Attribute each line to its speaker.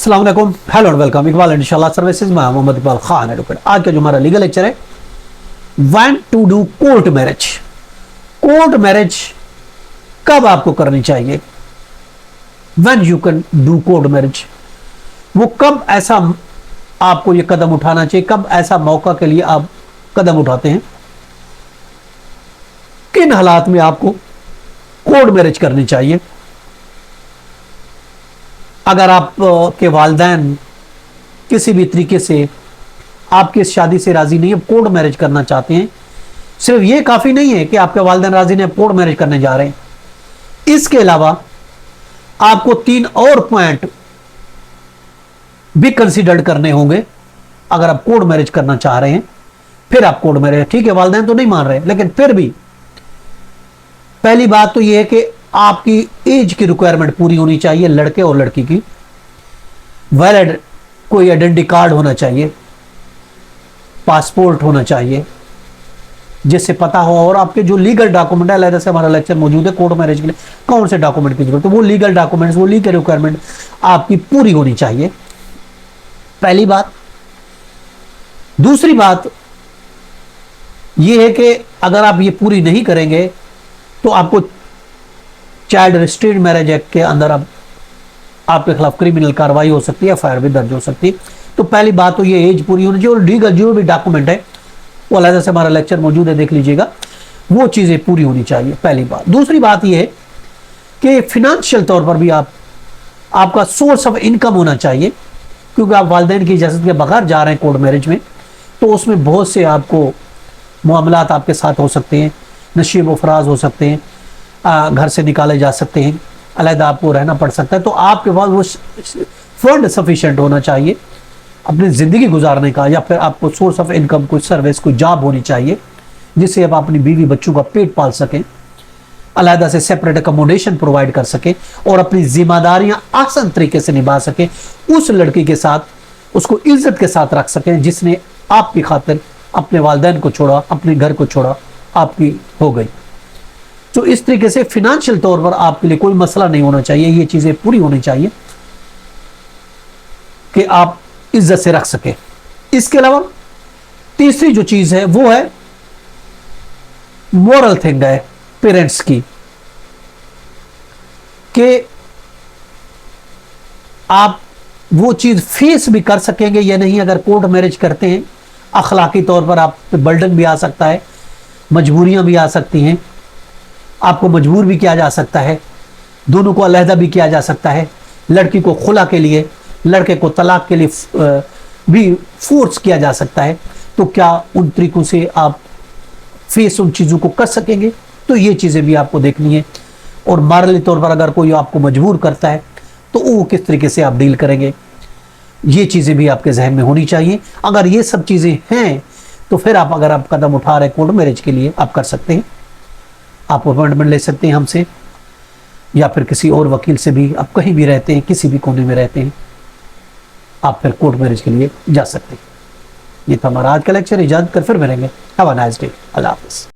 Speaker 1: अस्सलाम वालेकुम, hello and welcome. Iqbal इंशाल्लाह सर्विसेज में मोहम्मद इकबाल खान एडवोकेट। आज का जो हमारा लीगल लेक्चर है, when to do court marriage. Court marriage कब आपको करनी चाहिए, when you can do court marriage. वो कब ऐसा आपको ये कदम उठाना चाहिए, कब ऐसा मौका के लिए आप कदम उठाते हैं, किन हालात में आपको कोर्ट मैरिज करनी चाहिए। अगर आप के वालिदैन किसी भी तरीके से आपकी इस शादी से राजी नहीं है, कोर्ट मैरिज करना चाहते हैं, सिर्फ ये काफी नहीं है कि आपके वालिदैन राजी नहीं, कोर्ट मैरिज करने जा रहे हैं, इसके अलावा आपको 3 और पॉइंट भी कंसीडर करने होंगे। अगर आप कोर्ट मैरिज करना चाह रहे हैं, फिर आप कोर्ट मैरिज, ठीक है वालिदैन तो नहीं मान रहे, लेकिन फिर भी पहली बात तो यह है कि आपकी एज की रिक्वायरमेंट पूरी होनी चाहिए, लड़के और लड़की की। वैलिड कोई आइडेंटिटी कार्ड होना चाहिए, पासपोर्ट होना चाहिए जिससे पता हो, और आपके जो लीगल डॉक्यूमेंट है, अलग से हमारा लेक्चर मौजूद है कोर्ट मैरिज के लिए कौन से डॉक्यूमेंट की जरूरत है, वो लीगल डॉक्यूमेंट्स, वो लीगल रिक्वायरमेंट आपकी पूरी होनी चाहिए, पहली बात। दूसरी बात यह है कि अगर आप ये पूरी नहीं करेंगे तो आपको चाइल्ड रिस्ट्रेंट मैरिज एक्ट के अंदर आपके खिलाफ क्रिमिनल कार्रवाई हो सकती है, एफआईआर भी दर्ज हो सकती है। तो पहली बात तो ये एज पूरी होनी चाहिए, और लीगल जो भी डॉक्यूमेंट है वो अलग से हमारा लेक्चर मौजूद है, देख लीजिएगा, वो चीजें पूरी होनी चाहिए, पहली बात। दूसरी बात ये है कि फिनेंशियल तौर पर भी आपका सोर्स ऑफ इनकम होना चाहिए, क्योंकि आप वालिदैन की इजाजत के बगैर जा रहे हैं कोर्ट मैरिज में, तो उसमें बहुत से आपको मामलात आपके साथ हो सकते हैं, नशीब अफराज हो सकते हैं, घर से निकाले जा सकते हैं, अलहदा आपको रहना पड़ सकता है। तो आपके पास वो फंड सफिशिएंट होना चाहिए अपनी ज़िंदगी गुजारने का, या फिर आपको सोर्स ऑफ इनकम, कोई सर्विस, कोई जॉब होनी चाहिए जिससे आप अपनी बीवी बच्चों का पेट पाल सकें, अलहदा से सेपरेट अकोमोडेशन प्रोवाइड कर सकें, और अपनी जिम्मेदारियां आसान तरीके से निभा सकें, उस लड़की के साथ उसको इज्जत के साथ रख सकें जिसने आपकी खातिर अपने वालिदैन को छोड़ा, अपने घर को छोड़ा, आपकी हो गई। तो इस तरीके से फिनेंशियल तौर पर आपके लिए कोई मसला नहीं होना चाहिए, ये चीजें पूरी होनी चाहिए कि आप इज्जत से रख सके। इसके अलावा तीसरी जो चीज है वो है मोरल थिंग है पेरेंट्स की, कि आप वो चीज फेस भी कर सकेंगे या नहीं। अगर कोर्ट मैरिज करते हैं, अखलाकी तौर पर आप पे बर्डन भी आ सकता है, मजबूरियां भी आ सकती हैं, आपको मजबूर भी किया जा सकता है, दोनों को अलहदा भी किया जा सकता है, लड़की को खुला के लिए, लड़के को तलाक के लिए भी फोर्स किया जा सकता है। तो क्या उन तरीकों से आप फेस उन चीज़ों को कर सकेंगे, तो ये चीज़ें भी आपको देखनी है। और मॉरली तौर पर अगर कोई आपको मजबूर करता है तो वो किस तरीके से आप डील करेंगे, ये चीज़ें भी आपके जहन में होनी चाहिए। अगर ये सब चीज़ें हैं तो फिर अगर आप कदम उठा रहे कोर्ट मैरिज के लिए, आप कर सकते हैं। आप अपॉइंटमेंट ले सकते हैं हमसे, या फिर किसी और वकील से भी। आप कहीं भी रहते हैं, किसी भी कोने में रहते हैं, आप फिर कोर्ट मैरिज के लिए जा सकते हैं। ये था हमारा आज का लेक्चर। इजाजत कर फिर मिलेंगे। Have a nice day. अल्लाह हाफिज़।